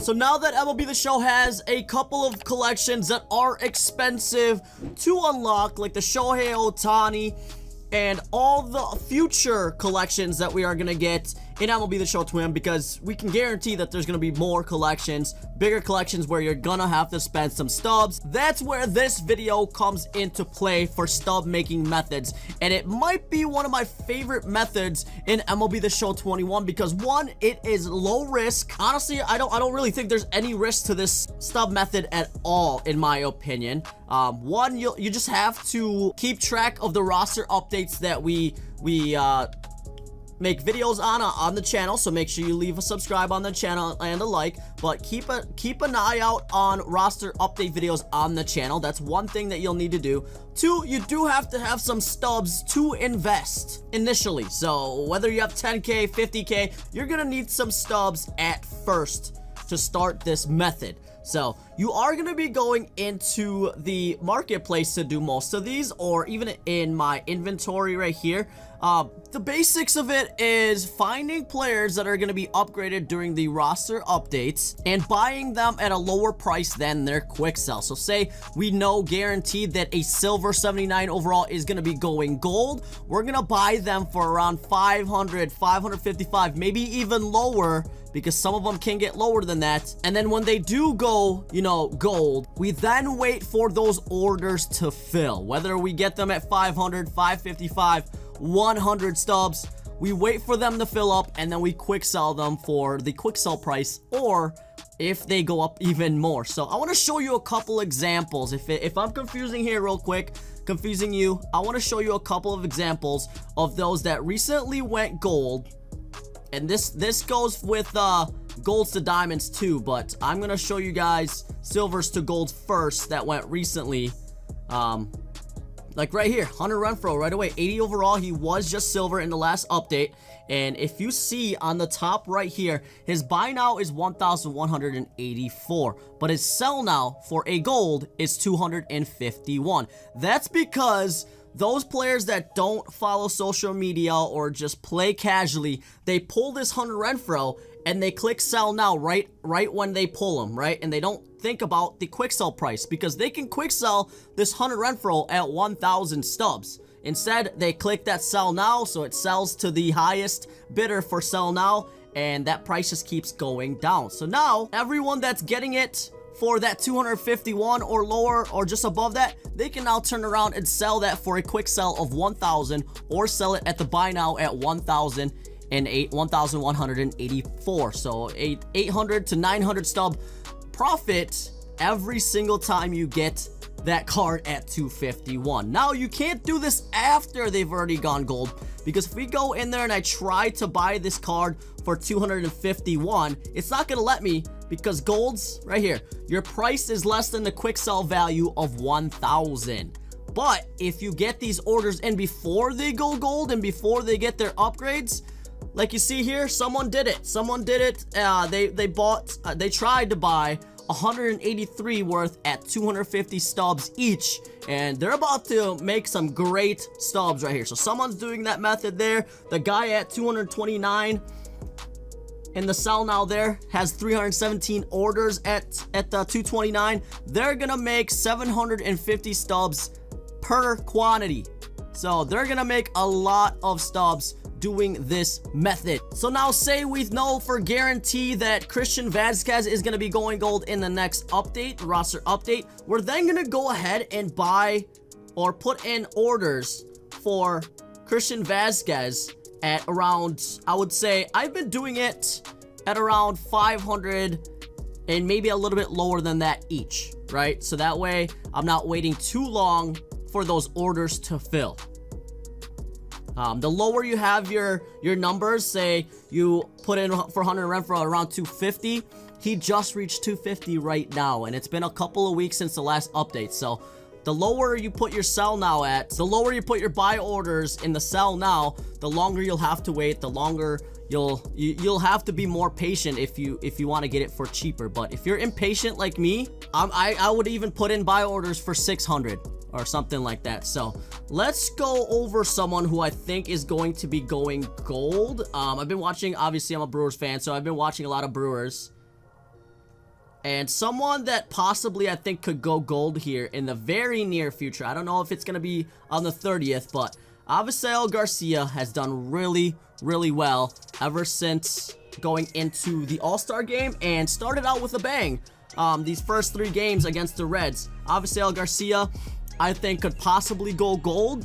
So now that MLB The Show has a couple of collections that are expensive to unlock, like the Shohei Ohtani and all the future collections that we are going to get in MLB The Show Twin, because we can guarantee that there's going to be more collections, bigger collections where you're going to have to spend some stubs. That's where this video comes into play for stub making methods, and it might be one of my favorite methods in MLB The Show 21 because one, it is low risk. Honestly, I don't really think there's any risk to this stub method at all, in my opinion. One, you just have to keep track of the roster updates that we make videos on the channel, so make sure you leave a subscribe on the channel and a like, but keep an eye out on roster update videos on the channel. That's one thing that you'll need to do. Two, you do have to have some stubs to invest initially, so whether you have 10k 50k, you're gonna need some stubs at first to start this method. So you are going to be going into the marketplace to do most of these, or even in my inventory right here. The basics of it is finding players that are going to be upgraded during the roster updates and buying them at a lower price than their quick sell. So say we know guaranteed that a silver 79 overall is going to be going gold. We're going to buy them for around 500, 555, maybe even lower, because some of them can get lower than that. And then when they do go, you know, gold, we then wait for those orders to fill. Whether we get them at 500, 555, 100 stubs, we wait for them to fill up, and then we quick sell them for the quick sell price, or if they go up even more. So I want to show you a couple examples. If I'm confusing here real quick, confusing you, I want to show you a couple of examples of those that recently went gold. And this goes with golds to diamonds too, but I'm going to show you guys silvers to golds first that went recently. Like right here, Hunter Renfroe right away, 80 overall. He was just silver in the last update. And if you see on the top right here, his buy now is 1,184, but his sell now for a gold is 251. That's because those players that don't follow social media or just play casually, they pull this Hunter Renfroe and they click sell now right when they pull them, right? And they don't think about the quick sell price, because they can quick sell this Hunter Renfroe at 1,000 stubs. Instead, they click that sell now, so it sells to the highest bidder for sell now, and that price just keeps going down. So now everyone that's getting it for that 251 or lower or just above that, they can now turn around and sell that for a quick sell of 1,000, or sell it at the buy now at 1,184. So 800 to 900 stub profit every single time you get that card at 251. Now you can't do this after they've already gone gold, because if we go in there and I try to buy this card for 251, it's not gonna let me, because golds right here, your price is less than the quick sell value of 1,000. But if you get these orders in before they go gold and before they get their upgrades, like you see here, someone did it. They tried to buy 183 worth at 250 stubs each, and they're about to make some great stubs right here. So someone's doing that method there. The guy at 229 in the sell now there has 317 orders at the 229. They're gonna make 750 stubs per quantity, so they're gonna make a lot of stubs doing this method. So now say we know for guarantee that Christian Vasquez is going to be going gold in the next update, roster update. We're then going to go ahead and buy or put in orders for Christian Vasquez at around, I would say, I've been doing it at around 500 and maybe a little bit lower than that each, right? So that way I'm not waiting too long for those orders to fill. The lower you have your numbers, say you put in for Hunter Renfroe around 250, he just reached 250 right now, and it's been a couple of weeks since the last update. So the lower you put your sell now at, the lower you put your buy orders in the sell now, the longer you'll have to wait, the longer you'll have to be more patient if you want to get it for cheaper. But if you're impatient like me, I would even put in buy orders for 600 or something like that. So let's go over someone who I think is going to be going gold. I've been watching, obviously I'm a Brewers fan, so I've been watching a lot of Brewers. And someone that possibly I think could go gold here in the very near future. I don't know if it's going to be on the 30th, but Avisail Garcia has done really, really well ever since going into the All-Star game and started out with a bang. These first 3 games against the Reds. Avisail Garcia, I think, could possibly go gold.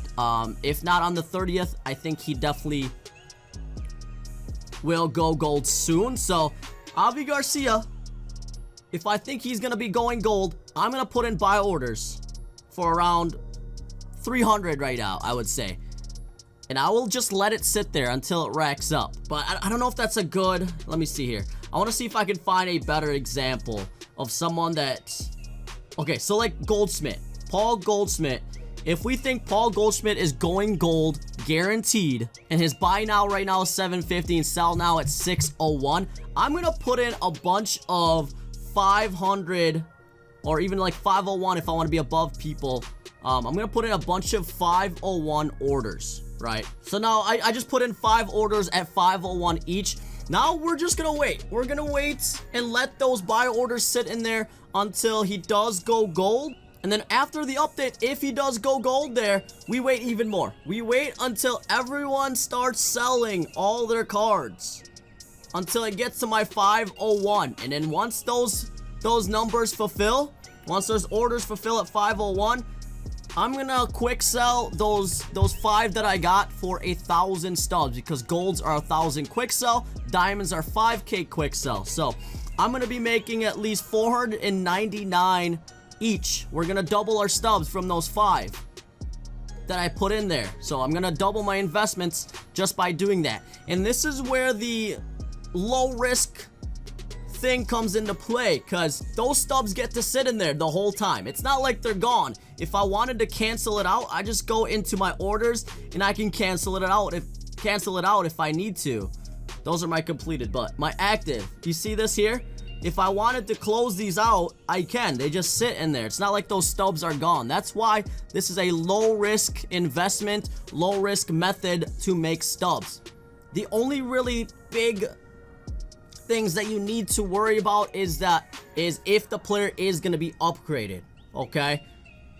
If not on the 30th, I think he definitely will go gold soon. So, Avi Garcia, if I think he's going to be going gold, I'm going to put in buy orders for around 300 right now, I would say. And I will just let it sit there until it racks up. But I don't know if that's a good... Let me see here. I want to see if I can find a better example of someone that... Okay, so like Goldschmidt. Paul Goldschmidt. If we think Paul Goldschmidt is going gold, guaranteed, and his buy now right now is 750 and sell now at 601, I'm going to put in a bunch of 500 or even like 501 if I want to be above people. I'm going to put in a bunch of 501 orders, right? So now I just put in 5 orders at 501 each. Now we're just going to wait. We're going to wait and let those buy orders sit in there until he does go gold. And then after the update, if he does go gold there, we wait even more. We wait until everyone starts selling all their cards. Until it gets to my 501. And then once those numbers fulfill, once those orders fulfill at 501, I'm gonna quick sell those 5 that I got for 1,000 stubs, because golds are 1,000 quick sell, diamonds are 5k quick sell. So I'm gonna be making at least 499 each. We're gonna double our stubs from those 5 that I put in there. So I'm gonna double my investments just by doing that. And this is where the low risk thing comes into play, because those stubs get to sit in there the whole time. It's not like they're gone. If I wanted to cancel it out, I just go into my orders and I can cancel it out if I need to. Those are my completed, but my active, you see this here? If I wanted to close these out, I can. They just sit in there. It's not like those stubs are gone. That's why this is a low risk investment, low risk method to make stubs. The only really big things that you need to worry about is if the player is going to be upgraded, okay?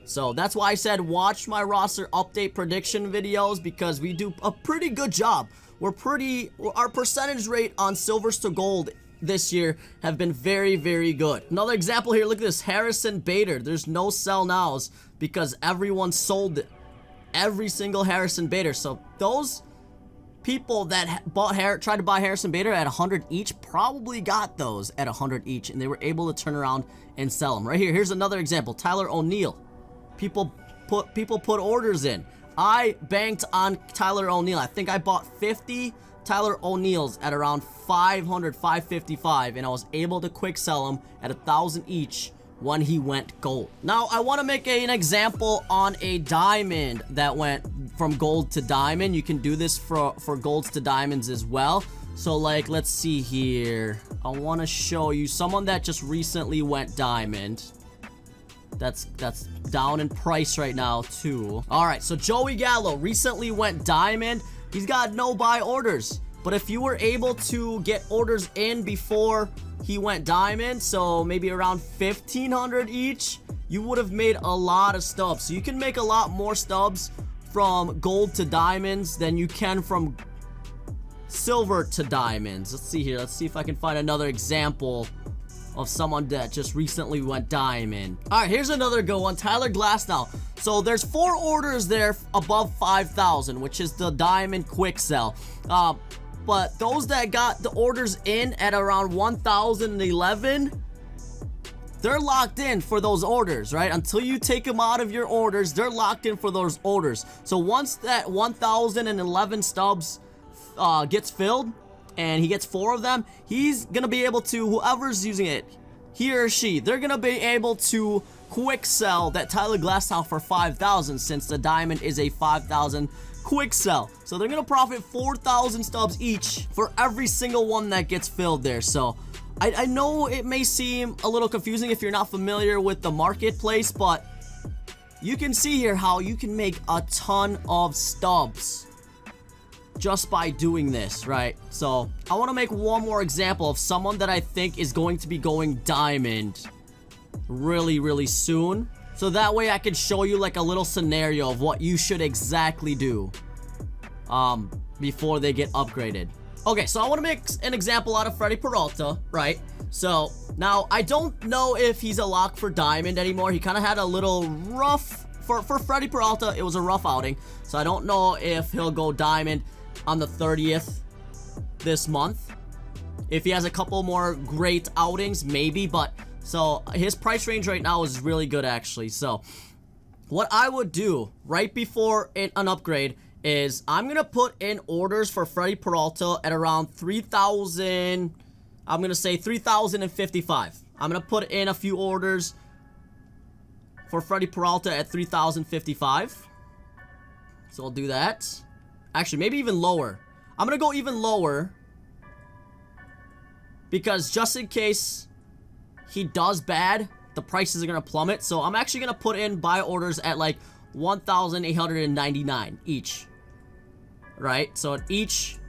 So that's why I said watch my roster update prediction videos, because we do a pretty good job. Our percentage rate on silvers to gold this year have been very, very good. Another example here, look at this, Harrison Bader. There's no sell nows because everyone sold it. Every single Harrison Bader. So those people that tried to buy Harrison Bader at 100 each probably got those at 100 each, and they were able to turn around and sell them. Right here, here's another example, Tyler O'Neill. People put orders in. I banked on Tyler O'Neill. I think I bought 50 Tyler O'Neills at around 500, 555, and I was able to quick sell them at 1,000 each when he went gold. Now I want to make an example on a diamond that went from gold to diamond. You can do this for golds to diamonds as well. So like, let's see here. I want to show you someone that just recently went diamond. That's down in price right now too. All right, so Joey Gallo recently went diamond. He's got no buy orders, but if you were able to get orders in before he went diamond, so maybe around 1,500 each, you would have made a lot of stubs. So you can make a lot more stubs from gold to diamonds than you can from silver to diamonds. Let's see here. Let's see if I can find another example of someone that just recently went diamond. All right, here's another good one, Tyler Glasnow. So there's 4 orders there above 5,000, which is the diamond quick sell. But those that got the orders in at around 1,011, they're locked in for those orders, right? Until you take them out of your orders, they're locked in for those orders. So once that 1,011 stubs gets filled, and he gets 4 of them, he's gonna be able to, whoever's using it, he or she, they're gonna be able to quick sell that Tyler Glasnow for 5,000, since the diamond is a 5,000 quick sell. So they're gonna profit 4,000 stubs each for every single one that gets filled there. So I know it may seem a little confusing if you're not familiar with the marketplace, but you can see here how you can make a ton of stubs just by doing this, right? So I want to make one more example of someone that I think is going to be going diamond really soon. So that way I can show you like a little scenario of what you should exactly do before they get upgraded. Okay, so I want to make an example out of Freddy Peralta, right? So now I don't know if he's a lock for diamond anymore. He kind of had a little rough for Freddy Peralta. It was a rough outing, so I don't know if he'll go diamond on the 30th this month. If he has a couple more great outings, maybe. But so his price range right now is really good, actually. So what I would do right before an upgrade is I'm gonna put in orders for Freddy Peralta at around 3,000. I'm gonna say 3,055. I'm gonna put in a few orders for Freddy Peralta at 3,055. So I'll do that. Actually, maybe even lower. I'm gonna go even lower because just in case he does bad, the prices are gonna plummet. So I'm actually gonna put in buy orders at like 1,899 each. Right? So at each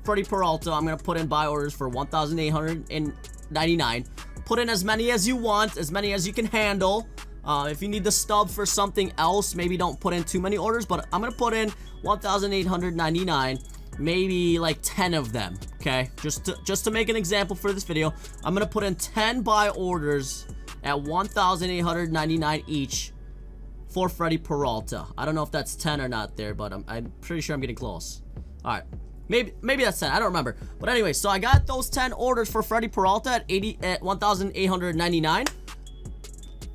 Freddy Peralta, I'm gonna put in buy orders for 1,899. Put in as many as you want, as many as you can handle. If you need the stub for something else, maybe don't put in too many orders, but I'm gonna put in 1,899, maybe like 10 of them. Okay, just to make an example for this video, I'm gonna put in 10 buy orders at 1,899 each for Freddy Peralta. I don't know if that's 10 or not there, but I'm pretty sure I'm getting close. All right, maybe that's 10. I don't remember. But anyway, so I got those 10 orders for Freddy Peralta at 1,899,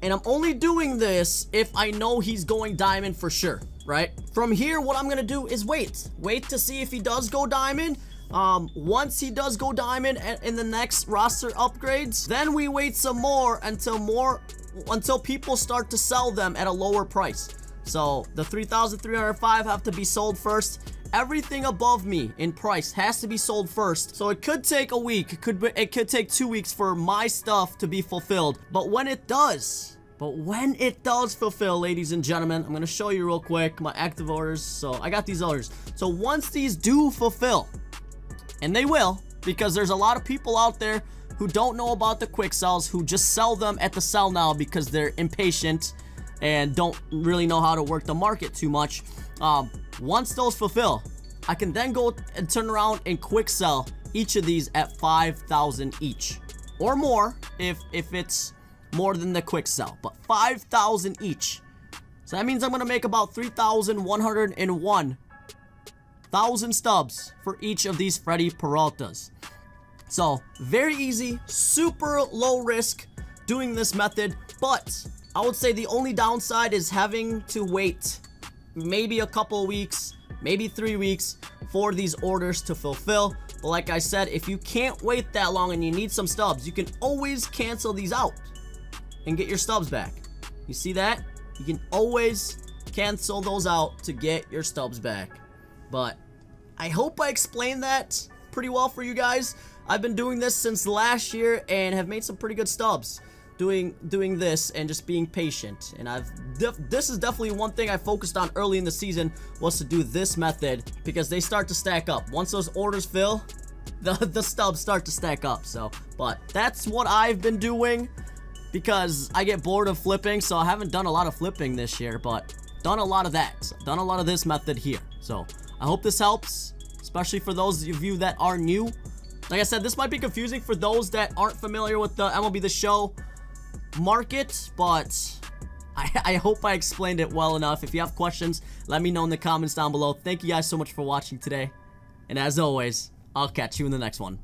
and I'm only doing this if I know he's going diamond for sure. Right? From here, what I'm gonna do is wait to see if he does go diamond. Once he does go diamond in the next roster upgrades, then we wait some more until people start to sell them at a lower price. So the 3,305 have to be sold first. Everything above me in price has to be sold first. So it could take a week. It could take 2 weeks for my stuff to be fulfilled. But when it does fulfill, ladies and gentlemen, I'm gonna show you real quick my active orders. So I got these orders. So once these do fulfill, and they will, because there's a lot of people out there who don't know about the quick sells, who just sell them at the sell now because they're impatient and don't really know how to work the market too much. Once those fulfill, I can then go and turn around and quick sell each of these at 5,000 each or more if it's more than the quick sell, but 5,000 each. So that means I'm gonna make about 3,101,000 stubs for each of these Freddy Peraltas. So very easy, super low risk doing this method, but I would say the only downside is having to wait maybe a couple weeks, maybe 3 weeks for these orders to fulfill. But like I said, if you can't wait that long and you need some stubs, you can always cancel these out and get your stubs back. You see that? You can always cancel those out to get your stubs back. But I hope I explained that pretty well for you guys. I've been doing this since last year and have made some pretty good stubs doing this and just being patient. And this is definitely one thing I focused on early in the season, was to do this method because they start to stack up. Once those orders fill, the stubs start to stack up. So, but that's what I've been doing because I get bored of flipping. So I haven't done a lot of flipping this year, but done a lot of that. Done a lot of this method here. So I hope this helps, especially for those of you that are new. Like I said, this might be confusing for those that aren't familiar with the MLB The Show market, but I hope I explained it well enough. If you have questions, let me know in the comments down below. Thank you guys so much for watching today, and as always, I'll catch you in the next one.